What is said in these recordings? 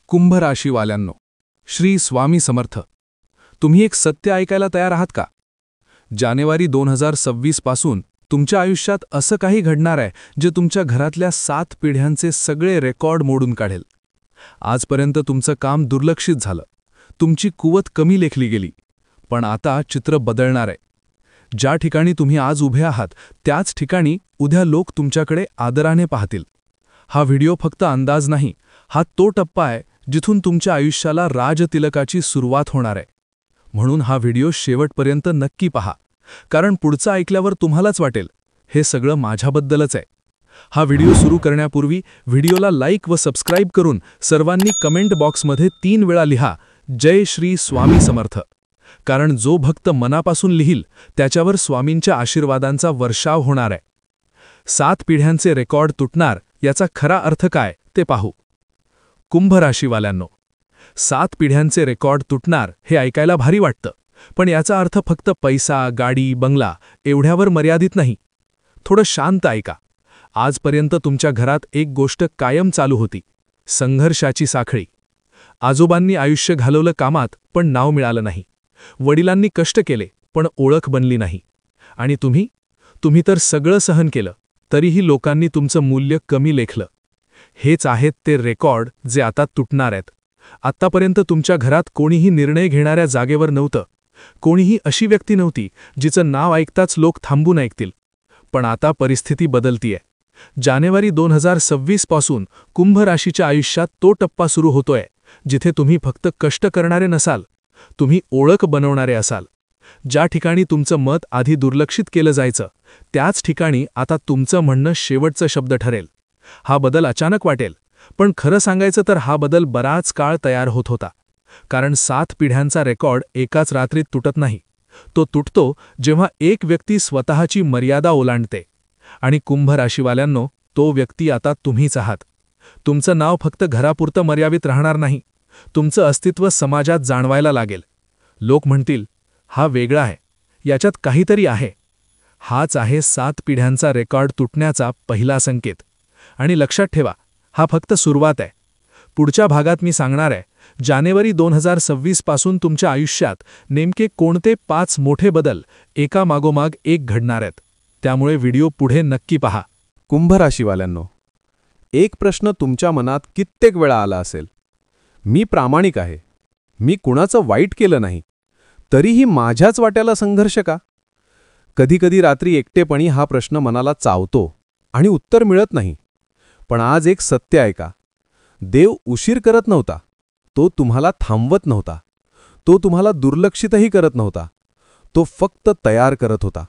कुंभ राशीवाल्यांनो, श्री स्वामी समर्थ. तुम्ही एक सत्य ऐकायला तयार आहात का? जानेवारी 2026 पासून तुमच्या आयुष्यात असं काही घडणार आहे जे तुमच्या घरातल्या 7 पिढ्यांचे सगळे रेकॉर्ड मोडून काढेल. आजपर्यंत तुमचं काम दुर्लक्षित झालं, तुमची कुवत कमी लेखली गेली. पण आता चित्र बदलणार आहे. ज्या ठिकाणी तुम्ही आज उभे आहात त्याच ठिकाणी उद्या लोक तुमच्याकडे आदराने पाहतील. हा व्हिडिओ फक्त अंदाज नाही, हा तो टप्पा आहे जिथून तुमच्या आयुष्याला राजतिलकाची सुरुवात होणार आहे. म्हणून हा व्हिडिओ शेवटपर्यंत नक्की पहा, कारण पुढचं ऐकल्यावर तुम्हालाच वाटेल हे सगळं माझ्याबद्दलच आहे. हा व्हिडिओ सुरू करण्यापूर्वी व्हिडिओला लाईक व सबस्क्राईब करून सर्वांनी कमेंट बॉक्समध्ये 3 वेळा लिहा, जय श्री स्वामी समर्थ. कारण जो भक्त मनापासून लिहिल त्याच्यावर स्वामींच्या आशीर्वादांचा वर्षाव होणार आहे. 7 पिढ्यांचे रेकॉर्ड तुटणार याचा खरा अर्थ काय ते पाहू. कुंभ राशीवाल्यांनो, 7 पिढ्यांचे रेकॉर्ड तुटणार हे ऐकायला भारी वाटतं, पण याचा अर्थ फक्त पैसा, गाडी, बंगला एवढ्यावर मर्यादित नाही. थोडं शांत ऐका. आजपर्यंत तुमच्या घरात एक गोष्ट कायम चालू होती, संघर्षाची साखळी. आजोबांनी आयुष्य घालवलं कामात पण नाव मिळालं नाही. वडिलांनी कष्ट केले पण ओळख बनली नाही. आणि तुम्ही तर सगळं सहन केलं, तरीही लोकांनी तुमचं मूल्य कमी लेखलं. हेच आहेत ते रेकॉर्ड जे आता तुटणार आहेत. आत्तापर्यंत तुमच्या घरात कोणीही निर्णय घेणाऱ्या जागेवर नव्हतं. कोणीही अशी व्यक्ती नव्हती जिचं नाव ऐकताच लोक थांबून ऐकतील. पण आता परिस्थिती बदलतीये. जानेवारी 2026 पासून कुंभ राशीच्या आयुष्यात तो टप्पा सुरू होतोय जिथे तुम्ही फक्त कष्ट करणारे नसाल, तुम्ही ओळख बनवणारे असाल. ज्या ठिकाणी तुमचं मत आधी दुर्लक्षित केलं जायचं त्याच ठिकाणी आता तुमचं म्हणणं शेवटचं शब्द ठरेल. हा बदल अचानक वाटेल, पण खरं सांगायचं तर हा बदल बराच काळ तयार होत होता. कारण 7 पिढ्यांचा रेकॉर्ड एकाच रात्रीत तुटत नाही. तो तुटतो जेव्हा एक व्यक्ती स्वतःची मर्यादा ओलांडते. आणि कुंभ राशीवाल्यांनो, तो व्यक्ती आता तुम्हीच आहात. तुमचं नाव फक्त घरापुरतं मर्यादित राहणार नाही, तुमचं अस्तित्व समाजात जाणवायला लागेल. लोक म्हणतील, हा वेगळा आहे, याच्यात काहीतरी आहे. हाच आहे 7 पिढ्यांचा रेकॉर्ड तुटण्याचा पहिला संकेत. आणि लक्षात ठेवा, हा फक्त सुरुवात आहे. पुढच्या भागात मी सांगणार आहे जानेवारी 2026 पासून तुमच्या आयुष्यात नेमके कोणते 5 मोठे बदल एका मागोमाग एक घडणार आहेत. त्यामुळे व्हिडिओ पुढे नक्की पहा. कुंभ राशीवाल्यांनो, एक प्रश्न तुमच्या मनात कित्येक वेळा आला असेल, मी प्रामाणिक आहे, मी कुणाचं वाईट केलं नाही, तरीही माझ्याच वाट्याला संघर्ष का? कधीकधी रात्री एकटेपणी हा प्रश्न मनाला चावतो आणि उत्तर मिळत नाही. पण आज एक सत्य ऐका, देव उशीर करत नव्हता, तो तुम्हाला थांबवत नव्हता, तो तुम्हाला दुर्लक्षितही करत नव्हता, तो फक्त तयार करत होता.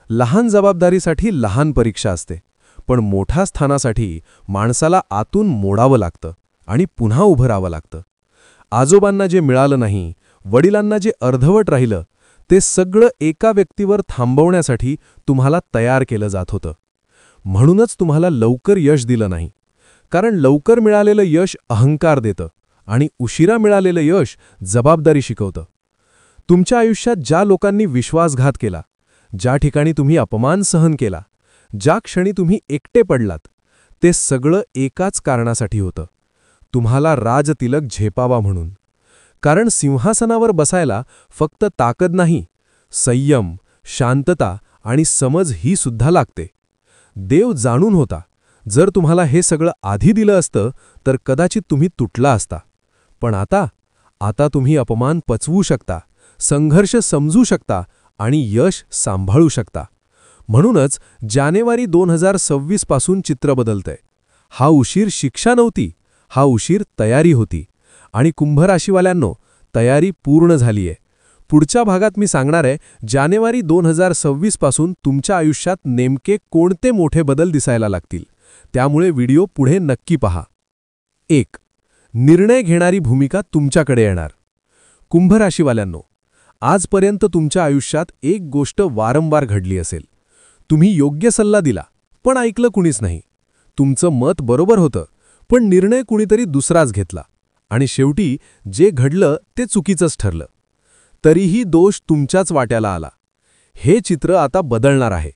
लहान जबाबदारीसाठी लहान परीक्षा असते, पण मोठ्या स्थानासाठी माणसाला आतून मोडावं लागतं आणि पुन्हा उभं राहावं लागतं. आजोबांना जे मिळालं नाही, वडिलांना जे अर्धवट राहिलं, ते सगळं एका व्यक्तीवर थांबवण्यासाठी तुम्हाला तयार केलं जात होतं. म्हणूनच तुम्हाला लवकर यश दिलं नाही, कारण लवकर मिळालेलं यश अहंकार देतं आणि उशिरा मिळालेलं यश जबाबदारी शिकवतं. तुमच्या आयुष्यात ज्या लोकांनी विश्वासघात केला, ज्या ठिकाणी तुम्ही अपमान सहन केला, ज्या क्षणी तुम्ही एकटे पडलात, ते सगळं एकाच कारणासाठी होतं, तुम्हाला राजतिलक झेपावा म्हणून. कारण सिंहासनावर बसायला फक्त ताकद नाही, संयम, शांतता आणि समज ही सुद्धा लागते. देव जाणून होता, जर तुम्हाला हे सगळं आधी दिलं असतं तर कदाचित तुम्ही तुटला असता. पण आता तुम्ही अपमान पचवू शकता, संघर्ष समजू शकता आणि यश सांभाळू शकता. म्हणूनच जानेवारी 2026 पासून चित्र बदलतंय. हा उशीर शिक्षा नव्हती, हा उशीर तयारी होती. आणि कुंभ राशीवाल्यांनो, तयारी पूर्ण झालीये. पुढच्या भागात मी सांगणार आहे जानेवारी 2026 पासून तुमच्या आयुष्यात नेमके कोणते मोठे बदल दिसायला लागतील. त्यामुळे व्हिडिओ पुढे नक्की पहा. 1. निर्णय घेणारी भूमिका तुमच्याकडे येणार. कुंभ राशीवाल्यांनो, आजपर्यंत तुमच्या आयुष्यात एक गोष्ट वारंवार घडली असेल. तुम्ही योग्य सल्ला दिला, पण ऐकलं कुणीच नाही. तुमचं मत बरोबर होतं, पण निर्णय कुणीतरी दुसराच घेतला. आणि शेवटी जे घडलं ते चुकीचंच ठरलं. तरीही दोष तुमच्याच वाट्याला आला. हे चित्र आता बदलणार आहे.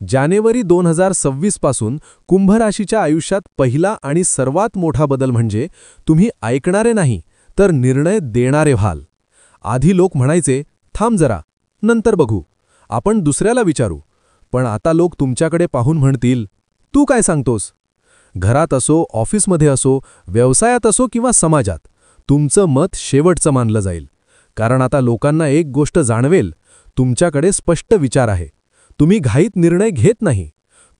जानेवारी 2026 पासून कुंभ राशीच्या आयुष्यात पहिला आणि सर्वात मोठा बदल म्हणजे तुम्ही ऐकणारे नाही तर निर्णय देणारे व्हाल. आधी लोक म्हणायचे, थांब जरा, नंतर बघू, आपण दुसऱ्याला विचारू. पण आता लोक तुमच्याकडे पाहून म्हणतील, तू काय सांगतोस? घरात असो, ऑफिसमध्ये असो, व्यवसायात असो किंवा समाजात, तुमचं मत शेवटचं मानलं जाईल. कारण आता लोकांना एक गोष्ट जाणवेल, तुमच्याकडे स्पष्ट विचार आहे. तुम्ही घाईत निर्णय घेत नाही.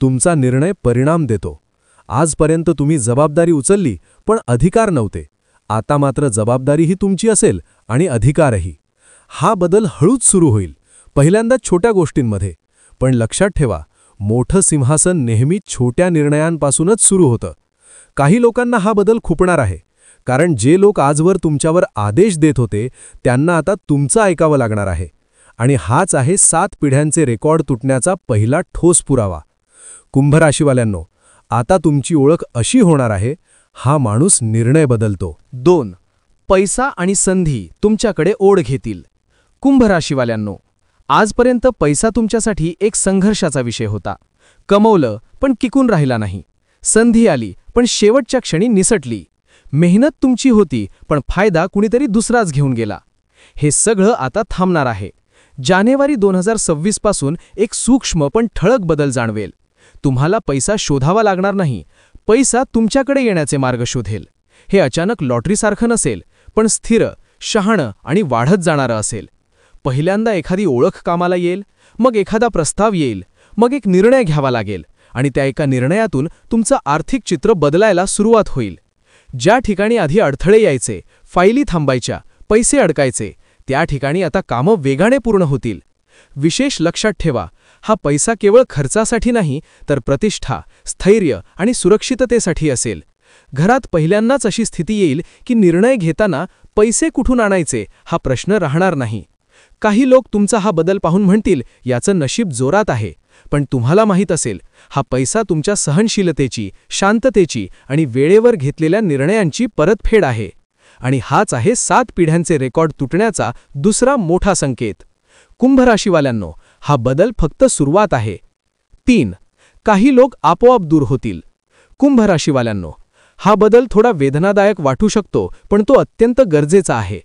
तुमचा निर्णय परिणाम देतो. आजपर्यंत तुम्ही जबाबदारी उचलली पण अधिकार नव्हते. आता मात्र जबाबदारीही तुमची असेल आणि अधिकारही. हा बदल हळूच सुरू होईल, पहिल्यांदा छोट्या गोष्टींमध्ये. पण लक्षात ठेवा, मोठं सिंहासन नेहमी छोट्या निर्णयांपासूनच सुरू होतं. काही लोकांना हा बदल खुपणार आहे, कारण जे लोक आजवर तुमच्यावर आदेश देत होते त्यांना आता तुमचं ऐकावं लागणार आहे. आणि हाच आहे 7 पिढ्यांचे रेकॉर्ड तुटण्याचा पहिला ठोस पुरावा. कुंभ राशीवाल्यांनो, आता तुमची ओळख अशी होणार आहे, हा माणूस निर्णय बदलतो. 2. पैसा आणि संधी तुमच्याकडे ओढ घेतील. कुंभ राशीवाल्यांनो, आजपर्यंत पैसा तुमच्यासाठी एक संघर्षाचा विषय होता. कमवलं पण टिकून राहिला नाही. संधी आली पण शेवटच्या क्षणी निसटली. मेहनत तुमची होती पण फायदा कुणीतरी दुसराच घेऊन गेला. हे सगळं आता थांबणार आहे. जानेवारी 2026 पासून एक सूक्ष्म पण ठळक बदल जाणवेल. तुम्हाला पैसा शोधावा लागणार नाही, पैसा तुमच्याकडे येण्याचे मार्ग शोधेल. हे अचानक लॉटरीसारखं नसेल, पण स्थिर, शहाणं आणि वाढत जाणारं असेल. पहिल्यांदा एखादी ओळख कामाला येईल, मग एखादा प्रस्ताव येईल, मग एक निर्णय घ्यावा लागेल आणि त्या एका निर्णयातून तुमचं आर्थिक चित्र बदलायला सुरुवात होईल. ज्या ठिकाणी आधी अडथळे यायचे, फायली थांबायच्या, पैसे अडकायचे, त्या ठिकाणी आता कामं वेगाने पूर्ण होतील. विशेष लक्षात ठेवा, हा पैसा केवळ खर्चासाठी नाही तर प्रतिष्ठा, स्थैर्य आणि सुरक्षिततेसाठी असेल. घरात पहिल्यांदाच अशी स्थिती येईल की निर्णय घेताना पैसे कुठून आणायचे हा प्रश्न राहणार नाही. काही लोक तुमचा हा बदल पाहून म्हणतील, याचं नशीब जोरात आहे. पण तुम्हाला माहीत असेल, हा पैसा तुमच्या सहनशीलतेची, शांततेची आणि वेळेवर घेतलेल्या निर्णयांची परतफेड आहे. आणि हाच आहे 7 पिढ्यांचे रेकॉर्ड तुटण्याचा दुसरा मोठा संकेत. कुंभ राशीवाल्यांनो, हा बदल फक्त सुरुवात आहे. 3. काही लोक आपोआप दूर होतील. कुंभ राशीवाल्यांनो, हा बदल थोडा वेदनादायक वाटू शकतो, पण तो अत्यंत गरजेचा आहे.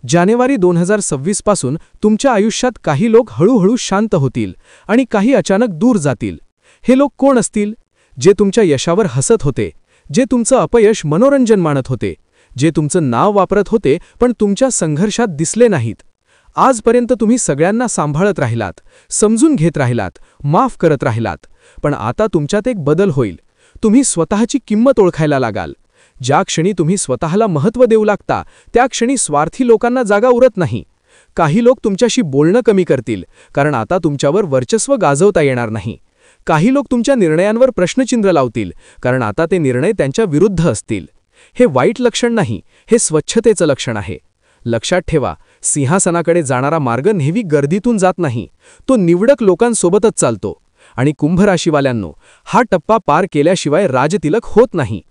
जानेवारी 2026 पासून तुमच्या आयुष्यात काही लोक हळूहळू शांत होतील आणि काही अचानक दूर जातील. हे लोक कोण असतील? जे तुमच्या यशावर हसत होते, जे तुमचं अपयश मनोरंजन मानत होते, जे तुमचं नाव वापरत होते पण तुमच्या संघर्षात दिसले नाहीत. आजपर्यंत तुम्ही सगळ्यांना सांभाळत राहिलात, समजून घेत राहिलात, माफ करत राहिलात. पण आता तुमच्यात एक बदल होईल. तुम्ही स्वतःची किंमत ओळखायला लागाल. ज्या क्षणी तुम्ही स्वतःला महत्त्व देऊ लागता, त्या क्षणी स्वार्थी लोकांना जागा उरत नाही. काही लोक तुमच्याशी बोलणं कमी करतील, कारण आता तुमच्यावर वर्चस्व गाजवता येणार नाही. काही लोक तुमच्या निर्णयांवर प्रश्नचिन्ह लावतील, कारण आता ते निर्णय त्यांच्या विरुद्ध असतील. हे वाईट लक्षण नाही, हे स्वच्छतेचं लक्षण आहे. लक्षात ठेवा, सिंहासनाकडे जाणारा मार्ग नेहमी गर्दीतून जात नाही, तो निवडक लोकांसोबतच चालतो. आणि कुंभ राशीवाल्यांनो, हा टप्पा पार केल्याशिवाय राजतिलक होत नाही.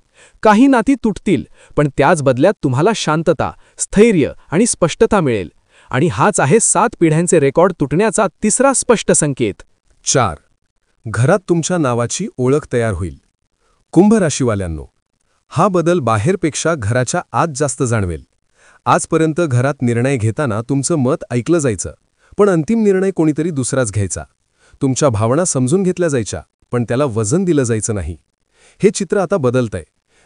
काही नाती तुटतील, पण त्याच बदल्यात तुम्हाला शांतता, स्थैर्य आणि स्पष्टता मिळेल. आणि हाच आहे 7 पिढ्यांचे रेकॉर्ड तुटण्याचा तिसरा स्पष्ट संकेत. 4. घरात तुमच्या नावाची ओळख तयार होईल. कुंभ राशीवाल्यांनो, हा बदल बाहेरपेक्षा घराच्या आत जास्त जाणवेल. आजपर्यंत घरात निर्णय घेताना तुमचं मत ऐकलं जायचं, पण अंतिम निर्णय कोणीतरी दुसराच घ्यायचा. तुमच्या भावना समजून घेतल्या जायच्या, पण त्याला वजन दिलं जायचं नाही. हे चित्र आता बदलतंय.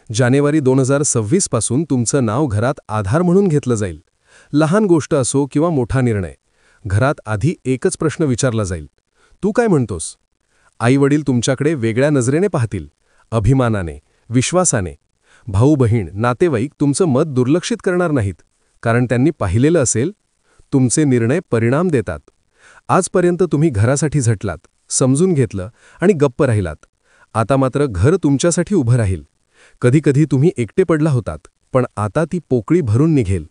जानेवारी 2026 पासून तुमचं नाव घरात आधार म्हणून घेतलं जाईल. लहान गोष्ट असो किंवा मोठा निर्णय, घरात आधी एकच प्रश्न विचारला जाईल, तू काय म्हणतोस? आई-वडील तुमच्याकडे वेगळ्या नजरेने पाहतील, अभिमानाने, विश्वासाने. भाऊ-बहीण, नातेवाईक तुमचं मत दुर्लक्षित करणार नाहीत, कारण त्यांनी पाहिलेलं असेल, तुमचे निर्णय परिणाम देतात. आजपर्यंत तुम्ही घरासाठी झटलात, समजून घेतलं आणि गप्प राहिलात. आता मात्र घर तुमच्यासाठी उभं राहील. कधीकधी तुम्ही एकटे पडला होतात, पण आता ती पोकळी भरून निघेल.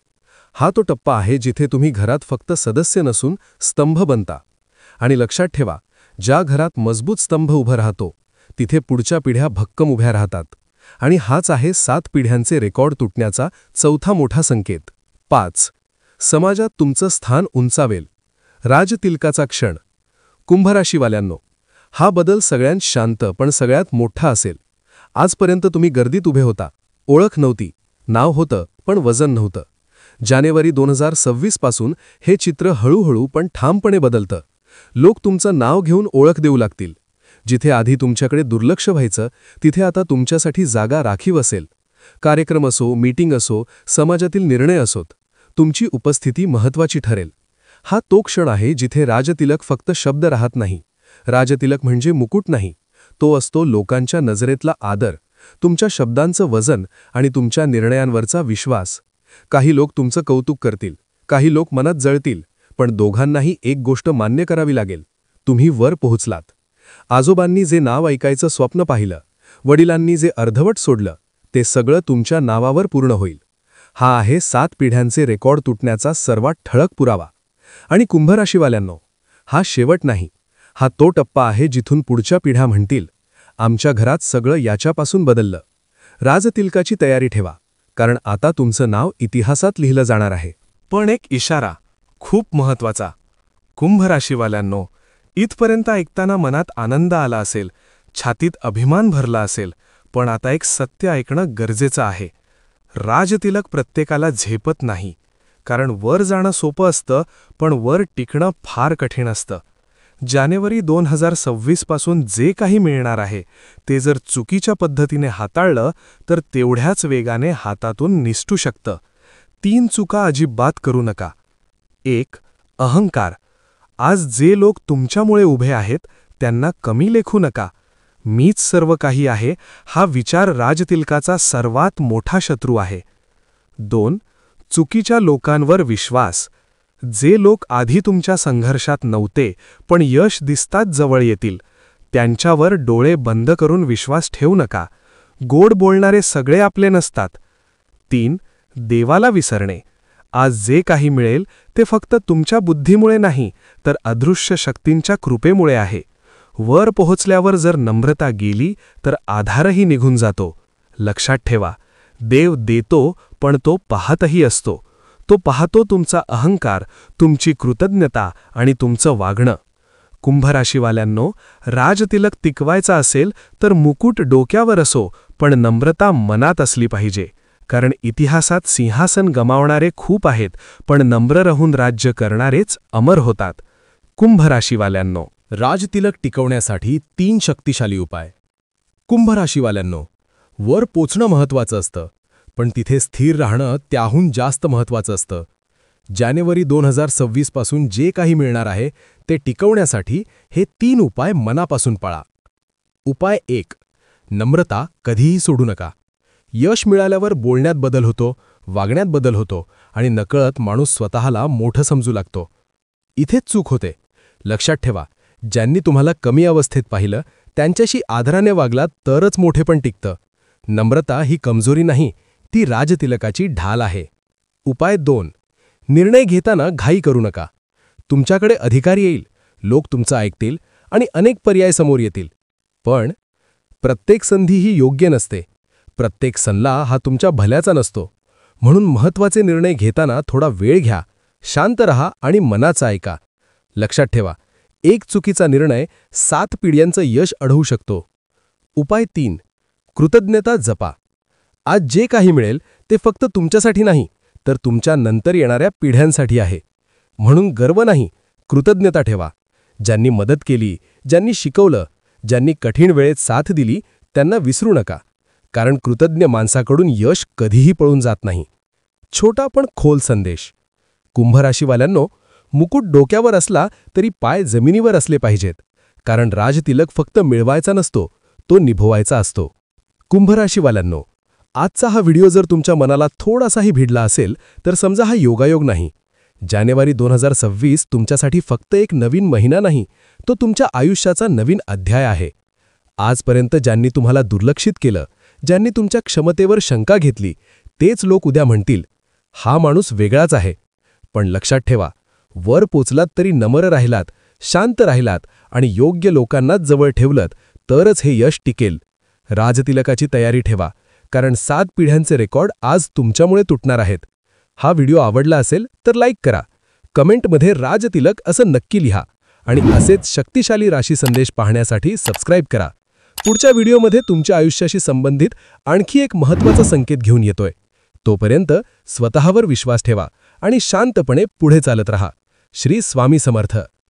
हा तो टप्पा आहे जिथे तुम्ही घरात फक्त सदस्य नसून स्तंभ बनता. आणि लक्षात ठेवा, ज्या घरात मजबूत स्तंभ उभं राहतो, तिथे पुढच्या पिढ्या भक्कम उभ्या राहतात. आणि हाच आहे 7 पिढ्यांचे रेकॉर्ड तुटण्याचा चौथा मोठा संकेत. 5. समाजात तुमचं स्थान उंचावेल. राजतिलकाचा क्षण. कुंभ राशीवाल्यांनो, हा बदल सगळ्यांत शांत पण सगळ्यात मोठा असेल. आजपर्यंत तुम्ही गर्दीत उभे होता, ओळख नव्हती, नाव होतं पण वजन नव्हतं. जानेवारी 2026 पासून हे चित्र हळूहळू पण ठामपणे बदलतं. लोक तुमचं नाव घेऊन ओळख देऊ लागतील. जिथे आधी तुमच्याकडे दुर्लक्ष व्हायचं तिथे आता तुमच्यासाठी जागा राखीव असेल. कार्यक्रम असो, मीटिंग असो, समाजातील निर्णय असोत, तुमची उपस्थिती महत्त्वाची ठरेल. हा तो क्षण आहे जिथे राजतिलक फक्त शब्द राहत नाही. राजतिलक म्हणजे मुकुट नाही, तो असतो लोकांच्या नजरेतला आदर, तुमच्या शब्दांचं वजन आणि तुमच्या निर्णयांवरचा विश्वास. काही लोक तुमचं कौतुक करतील, काही लोक मनात जळतील, पण दोघांनाही एक गोष्ट मान्य करावी लागेल: तुम्ही वर पोहोचलात. आजोबांनी जे नाव ऐकायचं स्वप्न पाहिलं, वडिलांनी जे अर्धवट सोडलं, ते सगळं तुमच्या नावावर पूर्ण होईल. हा आहे 7 पिढ्यांचे रेकॉर्ड तुटण्याचा सर्वात ठळक पुरावा. आणि कुंभराशीवाल्यांनो, हा शेवट नाही, हा तो टप्पा आहे जिथून पुढच्या पिढ्या म्हणतील, आमच्या घरात सगळं याच्यापासून बदललं. राजतिलकाची तयारी ठेवा, कारण आता तुमचं नाव इतिहासात लिहिलं जाणार आहे. पण एक इशारा, खूप महत्वाचा. कुंभराशीवाल्यांनो, इथपर्यंत ऐकताना मनात आनंद आला असेल, छातीत अभिमान भरला असेल, पण आता एक सत्य ऐकणं गरजेचं आहे. राजतिलक प्रत्येकाला झेपत नाही, कारण वर जाणं सोपं असतं, पण वर टिकणं फार कठीण असतं. जानेवारी 2026 पासून जे काही मिळणार आहे ते जर चुकीच्या पद्धतीने हाताळलं तर तेवढ्याच वेगाने हातातून निसटू शकतं. 3 चुका अजिबात करू नका. 1. अहंकार. आज जे लोक तुमच्यामुळे उभे आहेत त्यांना कमी लेखू नका. मीच सर्व काही आहे हा विचार राजतिलकाचा सर्वात मोठा शत्रू आहे. 2. चुकीच्या लोकांवर विश्वास. जे लोक आधी तुमच्या संघर्षात नव्हते पण यश दिसताच जवळ येतील, त्यांच्यावर डोळे बंद करून विश्वास ठेवू नका. गोड बोलणारे सगळे आपले नसतात. 3. देवाला विसरणे. आज जे काही मिळेल ते फक्त तुमच्या बुद्धीमुळे नाही तर अदृश्य शक्तींच्या कृपेमुळे आहे. वर पोहोचल्यावर जर नम्रता गेली तर आधारही निघून जातो. लक्षात ठेवा, देव देतो पण तो पाहतही असतो. तो पाहतो तुमचा अहंकार, तुमची कृतज्ञता आणि तुमचं वागणं. कुंभराशीवाल्यांनो, राजतिलक टिकवायचा असेल तर मुकुट डोक्यावर असो पण नम्रता मनात असली पाहिजे. कारण इतिहासात सिंहासन गमावणारे खूप आहेत, पण नम्र राहून राज्य करणारेच अमर होतात. कुंभराशीवाल्यांनो, राजतिलक टिकवण्यासाठी 3 शक्तिशाली उपाय. कुंभराशीवाल्यांनो, वर पोचणं महत्त्वाचं असतं, पण तिथे स्थिर राहणं त्याहून जास्त महत्त्वाचं असतं. जानेवारी 2026 पासून जे काही मिळणार आहे ते टिकवण्यासाठी हे 3 उपाय मनापासून पाळा. उपाय 1. नम्रता कधीही सोडू नका. यश मिळाल्यावर बोलण्यात बदल होतो, वागण्यात बदल होतो आणि नकळत माणूस स्वतःला मोठं समजू लागतो. इथेच चूक होते. लक्षात ठेवा, ज्यांनी तुम्हाला कमी अवस्थेत पाहिलं त्यांच्याशी आदराने वागलात तरच मोठेपण टिकतं. नम्रता ही कमजोरी नाही, ती राजतिलकाची ढाल आहे. उपाय 2. निर्णय घेताना घाई करू नका. तुमच्याकडे अधिकार येईल, लोक तुमचं ऐकतील आणि अनेक पर्याय समोर येतील. पण प्रत्येक संधी ही योग्य नसते. प्रत्येक सल्ला हा तुमच्या भल्याचा नसतो. म्हणून महत्त्वाचे निर्णय घेताना थोडा वेळ घ्या, शांत रहा आणि मनाचं ऐका. लक्षात ठेवा, एक चुकीचा निर्णय 7 पिढ्यांचं यश अडवू शकतो. उपाय 3. कृतज्ञता जपा. आज जे काही मिळेल ते फक्त तुमच्यासाठी नाही तर तुमच्या नंतर येणाऱ्या पिढ्यांसाठी आहे. म्हणून गर्व नाही, कृतज्ञता ठेवा. ज्यांनी मदत केली, ज्यांनी शिकवलं, ज्यांनी कठीण वेळेत साथ दिली त्यांना विसरू नका. कारण कृतज्ञ माणसाकडून यश कधीही पळून जात नाही. छोटा पण खोल संदेश. कुंभराशीवाल्यांनो, मुकुट डोक्यावर असला तरी पाय जमिनीवर असले पाहिजेत. कारण राजतिलक फक्त मिळवायचा नसतो, तो निभवायचा असतो. कुंभराशीवाल्यांनो, आजचा हा व्हिडिओ जर तुमच्या मनाला थोडासाही भिडला असेल तर समजा हा योगायोग नाही. जानेवारी 2026 तुमच्यासाठी फक्त एक नवीन महिना नाही, तो तुमच्या आयुष्याचा नवीन अध्याय आहे. आजपर्यंत ज्यांनी तुम्हाला दुर्लक्षित केलं, ज्यांनी तुमच्या क्षमतेवर शंका घेतली, तेच लोक उद्या म्हणतील, हा माणूस वेगळाच आहे. पण लक्षात ठेवा, वर पोचलात तरी नम्र राहिलात, शांत राहिलात आणि योग्य लोकांनाच जवळ ठेवलत तरच हे यश टिकेल. राजतिलकाची तयारी ठेवा, कारण 7 पिढ्यांचे रेकॉर्ड आज तुमच्यामुळे तुटणार आहेत. हा व्हिडिओ आवडला असेल तर लाईक करा. कमेंटमध्ये राजतिलक असं नक्की लिहा आणि असेच शक्तिशाली राशी संदेश पाहण्यासाठी सबस्क्राईब करा. पुढच्या व्हिडिओमध्ये तुमच्या आयुष्याशी संबंधित आणखी एक महत्त्वाचा संकेत घेऊन येतोय. तोपर्यंत स्वतःवर विश्वास ठेवा आणि शांतपणे पुढे चालत रहा. श्री स्वामी समर्थ.